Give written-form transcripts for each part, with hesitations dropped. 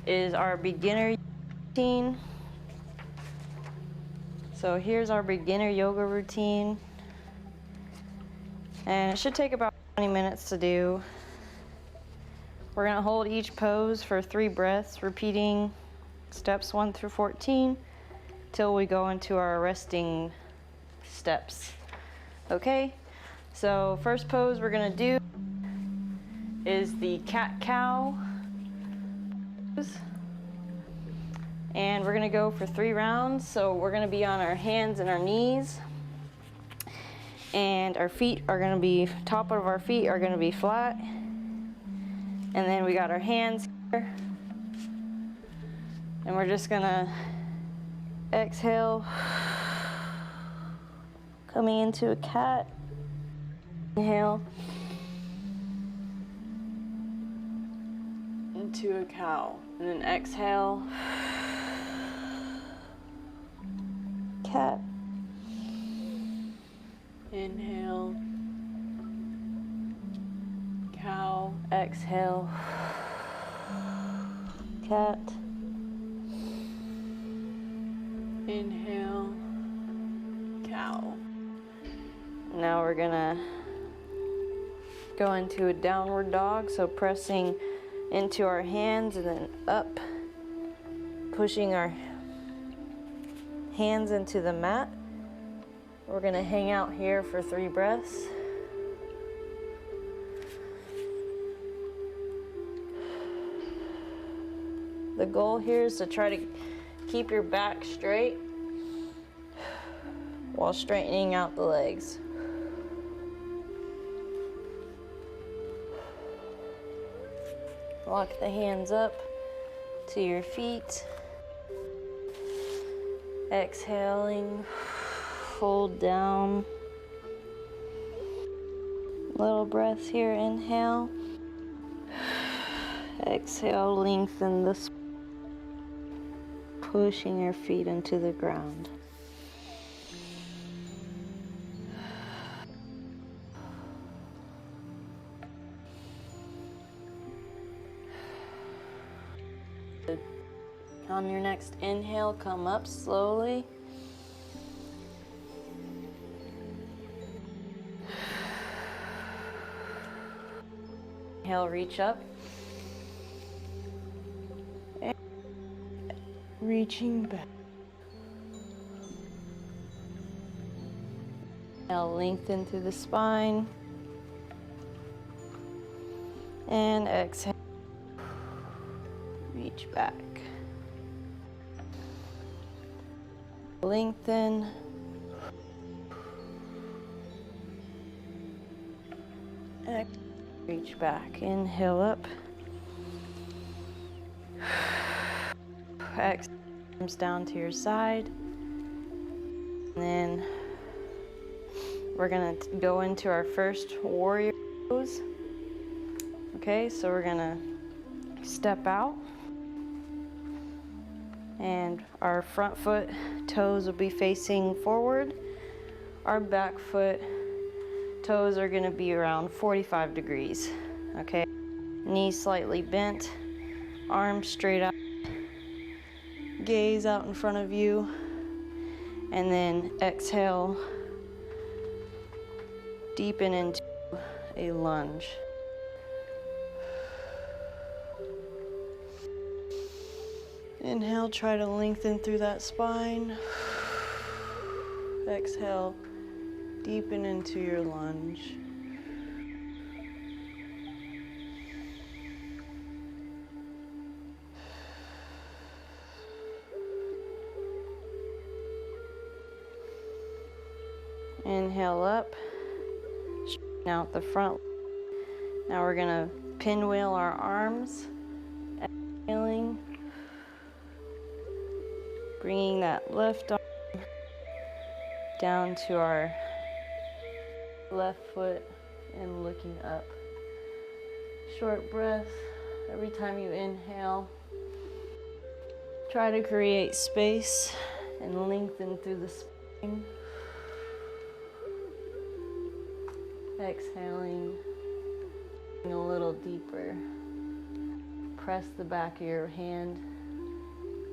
is our beginner routine. So here's our beginner yoga routine. And it should take about 20 minutes to do. We're gonna hold each pose for 3 breaths, repeating steps 1 through 14 till we go into our resting steps. Okay, so first pose we're gonna do is the cat-cow pose. And we're gonna go for 3 rounds. So we're gonna be on our hands and our knees. And our feet are gonna be, top of our feet are gonna be flat. And then we got our hands here. And we're just gonna exhale, coming into a cat. Inhale. Into a cow. And then exhale. Cat. Inhale. Cow. Exhale. Cat. Inhale. Cow. Now we're gonna go into a downward dog, so pressing into our hands and then up, pushing our hands into the mat. We're gonna hang out here for 3 breaths. The goal here is to try to keep your back straight while straightening out the legs. Lock the hands up to your feet. Exhaling, fold down. Little breaths here, inhale. Exhale, lengthen the spine. Pushing your feet into the ground. On your next inhale, come up slowly. Inhale, reach up. And reaching back. Inhale, lengthen through the spine. And exhale. Reach back. Lengthen. Reach back. Inhale up. Exhale, arms down to your side. And then we're gonna go into our first warrior pose. Okay, so we're gonna step out. And our front foot toes will be facing forward. Our back foot toes are gonna be around 45 degrees, okay? Knees slightly bent, arms straight out, gaze out in front of you, and then exhale, deepen into a lunge. Inhale, try to lengthen through that spine. Exhale, deepen into your lunge. Inhale up, straighten out the front. Now we're gonna pinwheel our arms. Exhaling, bringing that left arm down to our left foot and looking up. Short breath every time you inhale. Try to create space and lengthen through the spine. Exhaling, a little deeper. press the back of your hand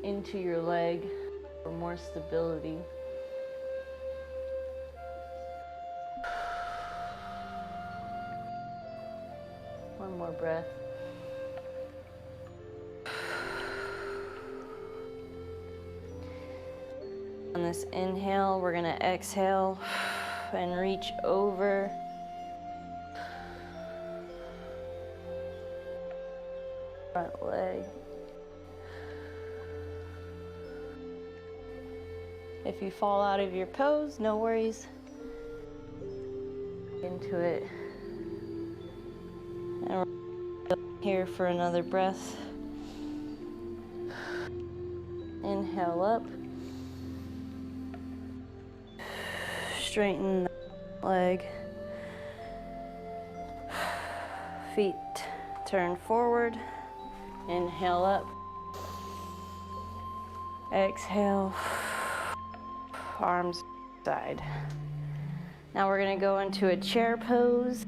into your leg for more stability. One more breath. On this inhale, we're gonna exhale and reach over. Front leg. If you fall out of your pose, no worries. Into it. And we're here for another breath. Inhale up. Straighten the leg. Feet turn forward. Inhale up. Exhale. Arms side. Now we're going to go into a chair pose.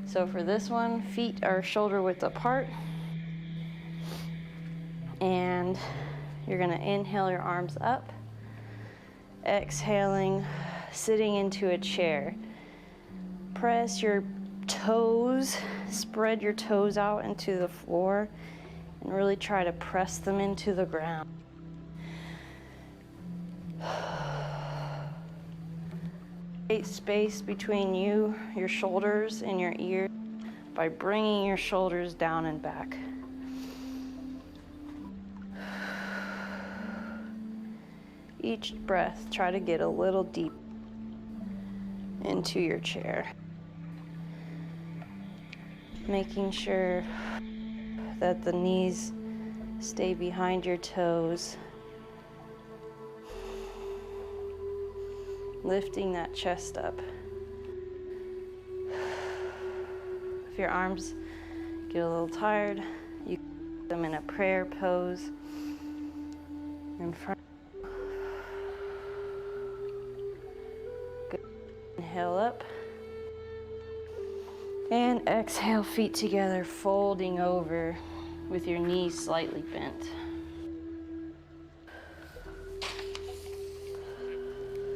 So for this one, feet are shoulder width apart. And you're going to inhale your arms up. Exhaling, sitting into a chair. Press your toes, spread your toes out into the floor, and really try to press them into the ground. Create space between you, your shoulders, and your ears by bringing your shoulders down and back. Each breath, try to get a little deep into your chair. Making sure that the knees stay behind your toes. Lifting that chest up. If your arms get a little tired, you can put them in a prayer pose in front. Good. Inhale up. And exhale, feet together, folding over with your knees slightly bent.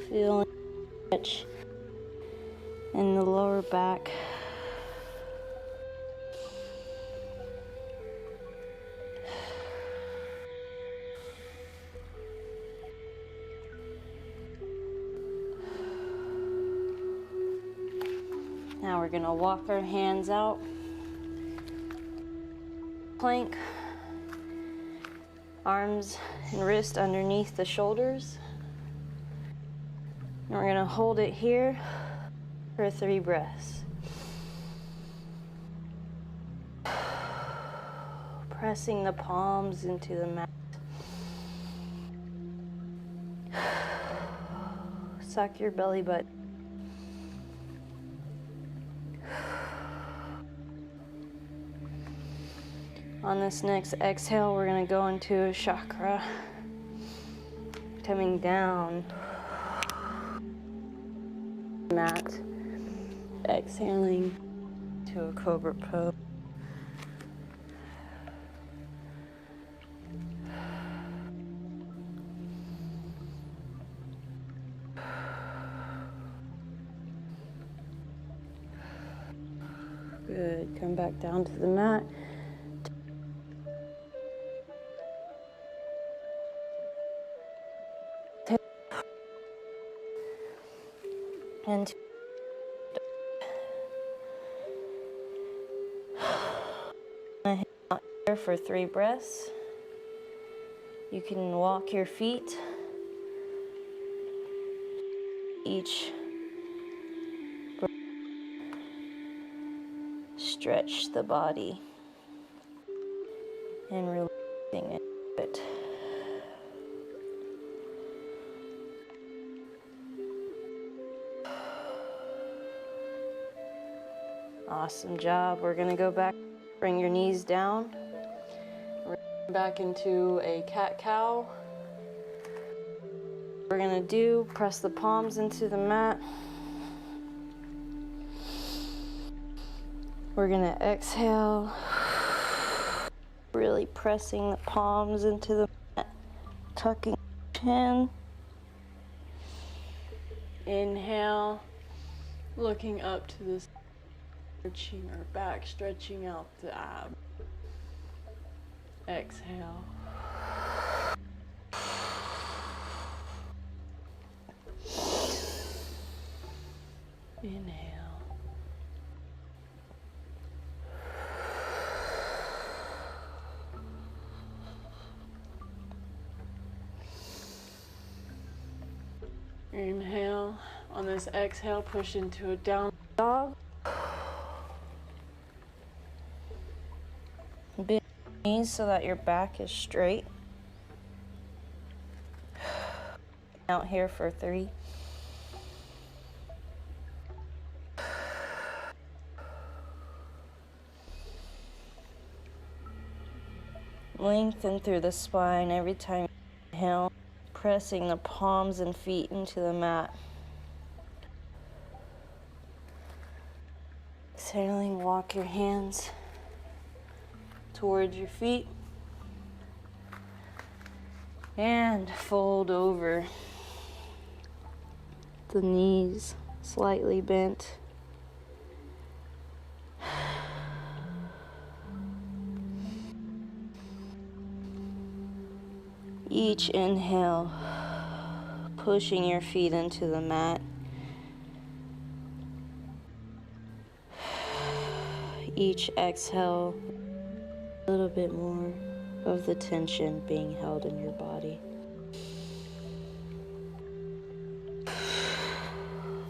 Feeling stretch in the lower back. Now we're going to walk our hands out. Plank. Arms and wrist underneath the shoulders. And we're going to hold it here for 3 breaths. Pressing the palms into the mat. Suck your belly button. On this next exhale, we're going to go into a chakra. Coming down. Mat. Exhaling to a cobra pose. Good. Come back down to the mat. And here for 3 breaths. You can walk your feet. Each breath. Stretch the body and releasing it. Awesome job. We're gonna go back, bring your knees down. We're back into a cat-cow. We're gonna press the palms into the mat. We're gonna exhale really pressing the palms into the mat, tucking chin. Inhale, looking up to the stretching our back, stretching out the abs. Exhale. Inhale. Inhale. On this exhale, push into a down dog. Bend your knees so that your back is straight. Out here for 3. Lengthen through the spine every time you inhale, pressing the palms and feet into the mat. Exhaling, walk your hands towards your feet and fold over. The knees slightly bent. Each inhale, pushing your feet into the mat. Each exhale, a little bit more of the tension being held in your body.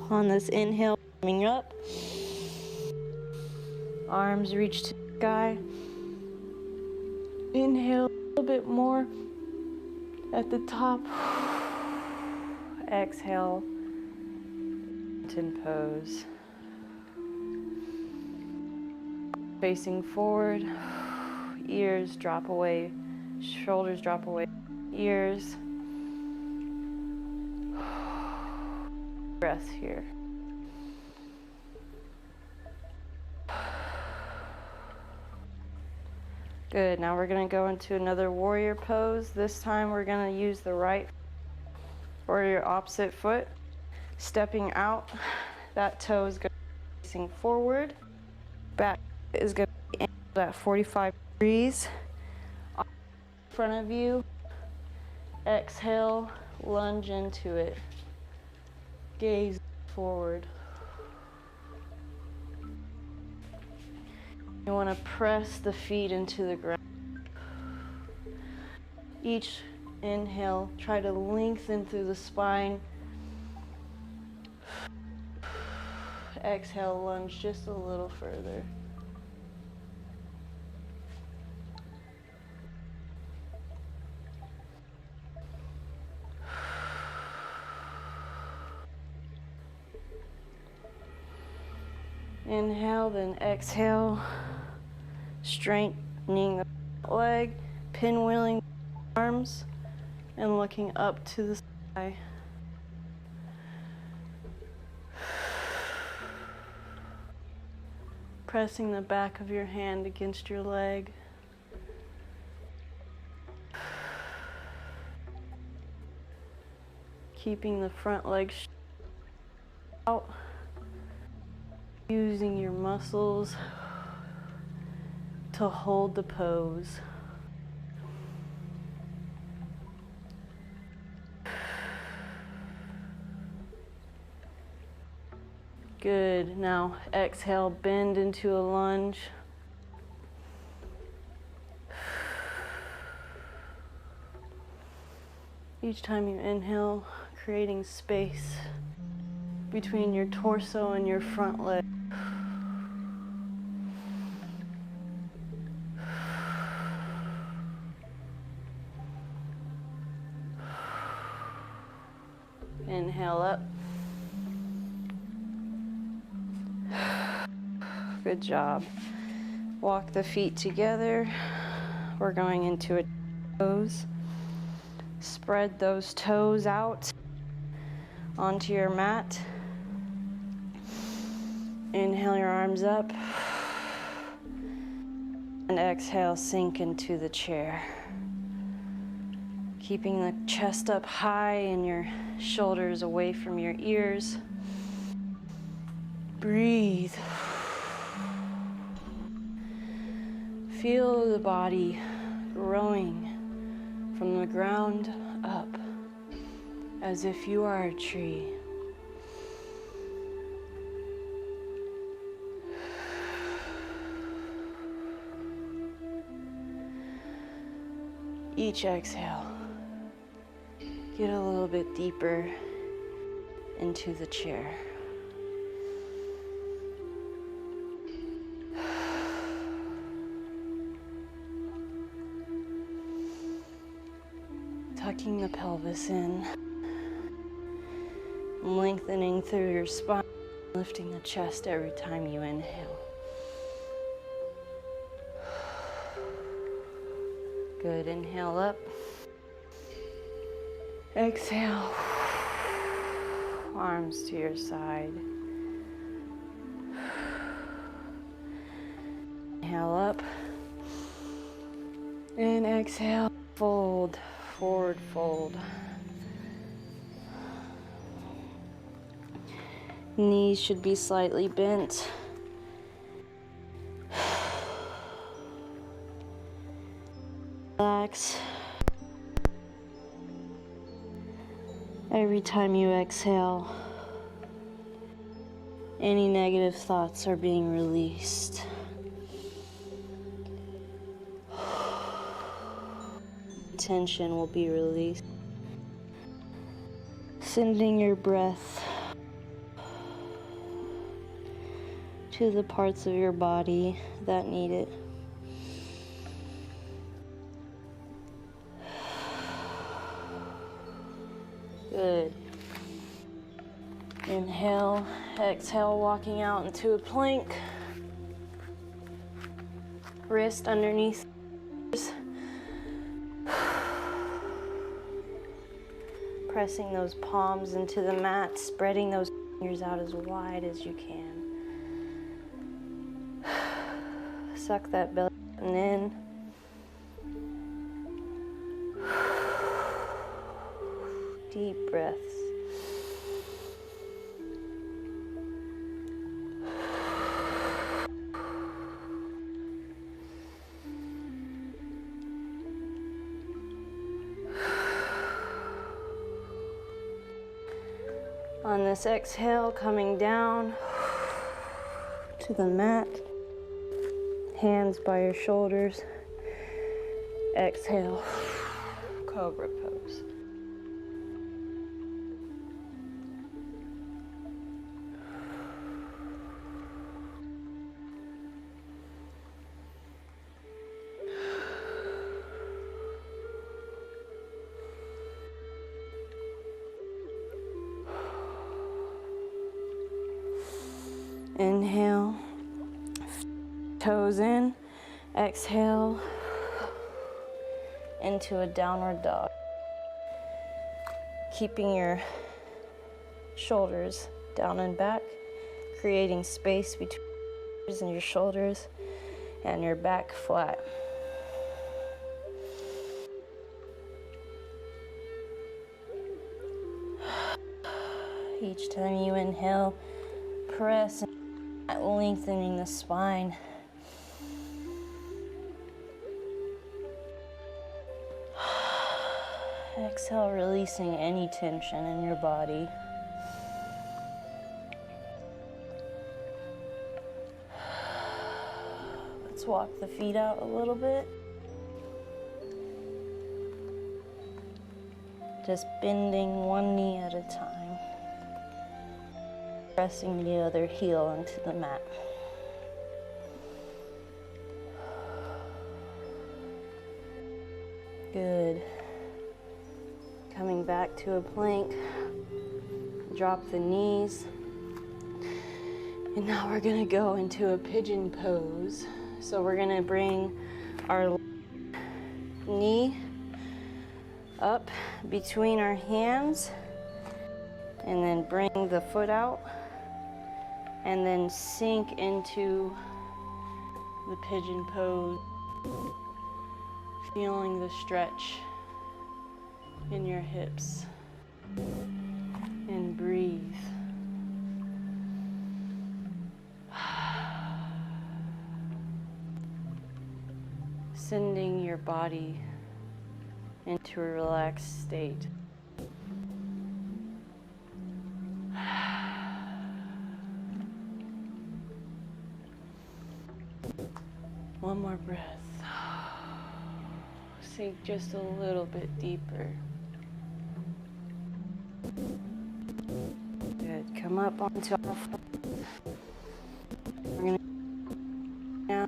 On this inhale, coming up, arms reach to the sky. Inhale a little bit more at the top. Exhale, mountain pose. Facing forward, ears drop away, shoulders drop away, ears. Breath here. Good, now we're gonna go into another warrior pose. This time we're gonna use the right or your opposite foot, stepping out. That toe is gonna be facing forward. Back is gonna be angled at 45 degrees. In front of you, exhale, lunge into it. Gaze forward. You want to press the feet into the ground. Each inhale, try to lengthen through the spine. Exhale, lunge just a little further. Inhale, then exhale, straightening the leg, pinwheeling the arms, and looking up to the sky. Pressing the back of your hand against your leg. Keeping the front leg out. Using your muscles to hold the pose. Good. Now exhale, bend into a lunge. Each time you inhale, creating space between your torso and your front leg. Inhale up. Good job. Walk the feet together. We're going into a pose. Spread those toes out onto your mat. Inhale your arms up. And exhale, sink into the chair. Keeping the chest up high and your shoulders away from your ears. Breathe. Feel the body growing from the ground up as if you are a tree. Each exhale, get a little bit deeper into the chair. Tucking the pelvis in, lengthening through your spine, lifting the chest every time you inhale. Good, inhale up. Exhale, arms to your side. Inhale up. And exhale, fold, forward fold. Knees should be slightly bent. Relax. Every time you exhale, any negative thoughts are being released. Tension will be released. Sending your breath to the parts of your body that need it. Good. Inhale, exhale, walking out into a plank. Wrist underneath. Pressing those palms into the mat, spreading those fingers out as wide as you can. Suck that belly button in. Deep breaths. On this exhale, coming down to the mat, hands by your shoulders. Exhale, cobra pose. Inhale, toes in, exhale into a downward dog. Keeping your shoulders down and back, creating space between your shoulders and your back flat. Each time you inhale, press, lengthening the spine. Exhale, releasing any tension in your body. Let's walk the feet out a little bit. Just bending one knee at a time. Pressing the other heel into the mat. Good. Coming back to a plank. Drop the knees. And now we're gonna go into a pigeon pose. So we're gonna bring our knee up between our hands and then bring the foot out and then sink into the pigeon pose Feeling the stretch in your hips. And breathe. Sending your body into a relaxed state. One more breath. Sink just a little bit deeper. Good. Come up onto all fours. We're going to now.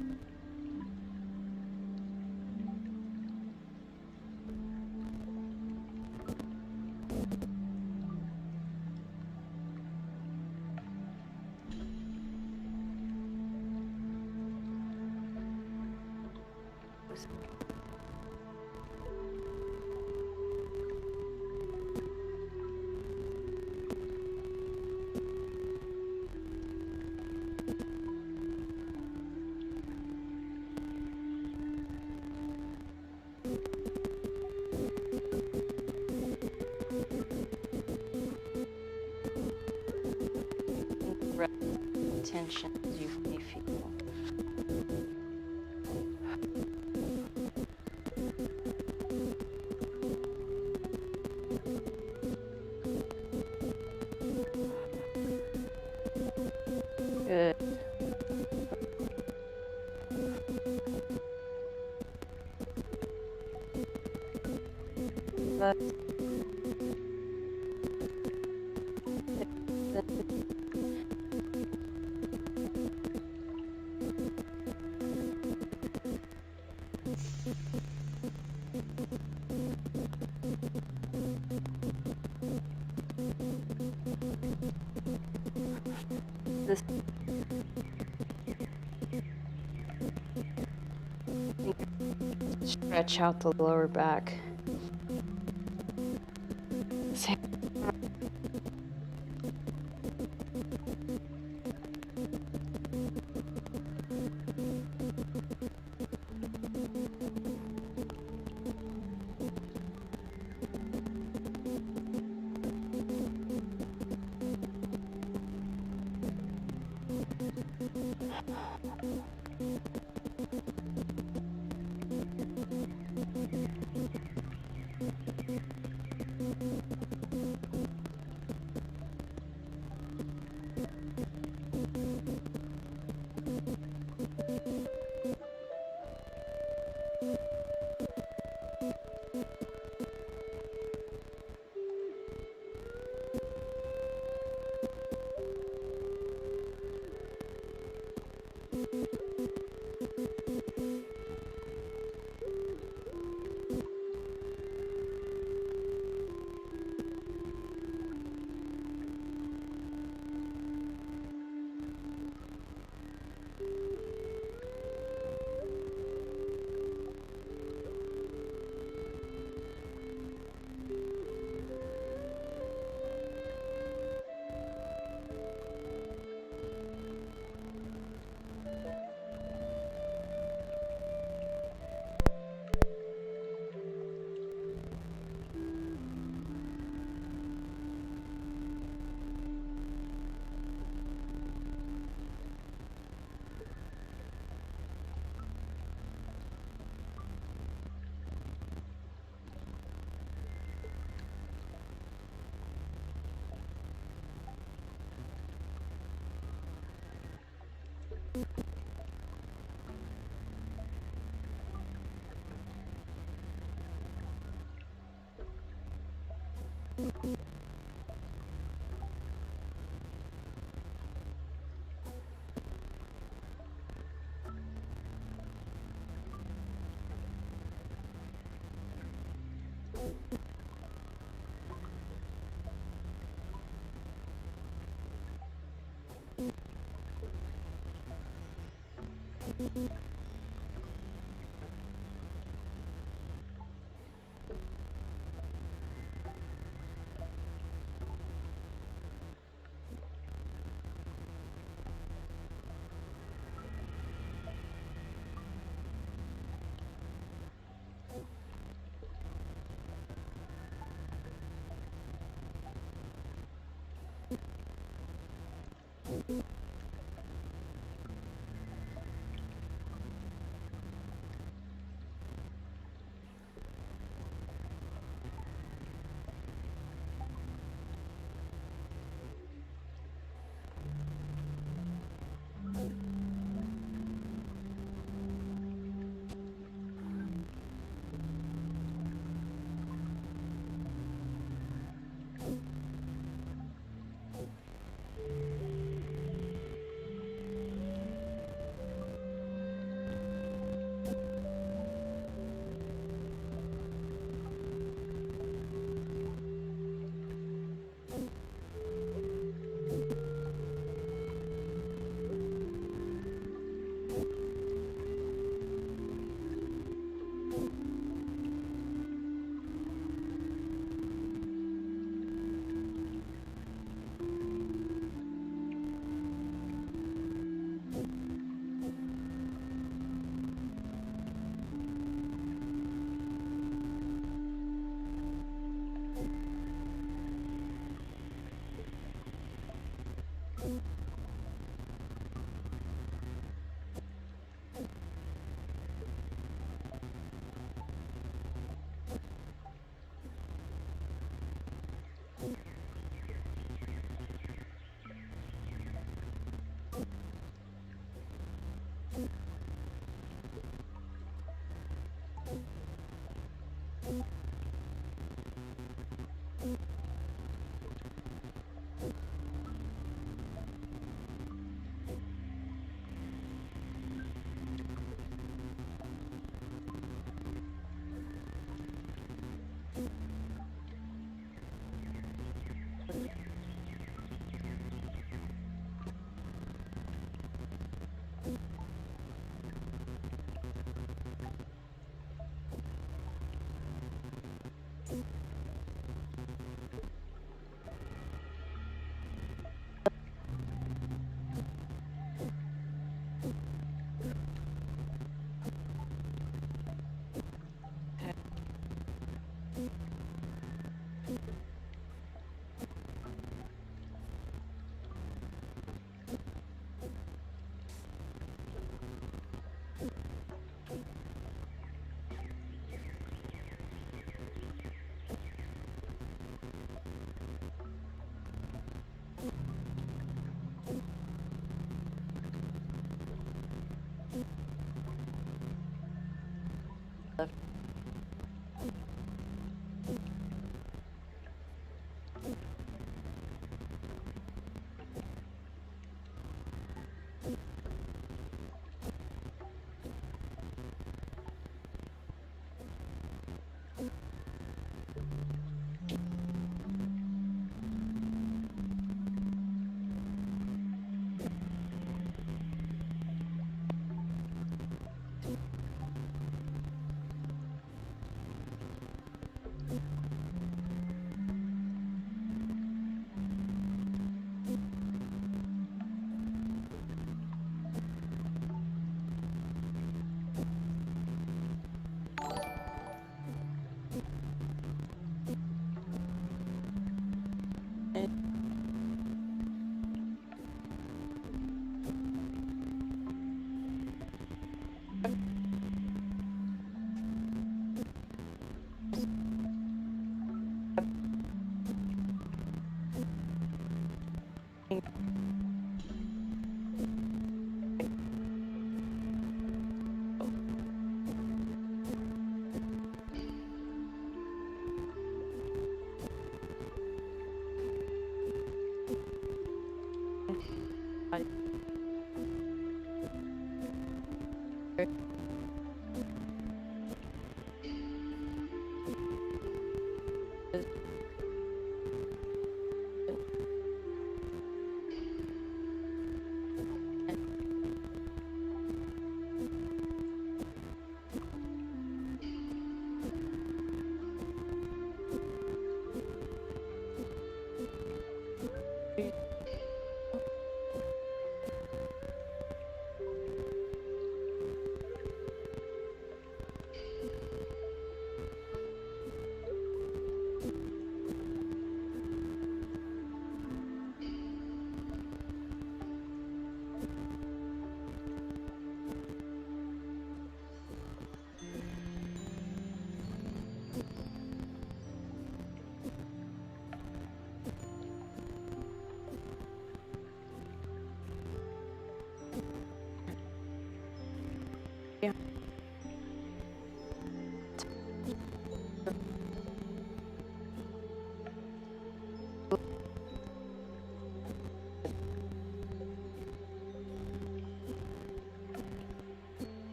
Tension as you may feel. Good. This stretch out the lower back.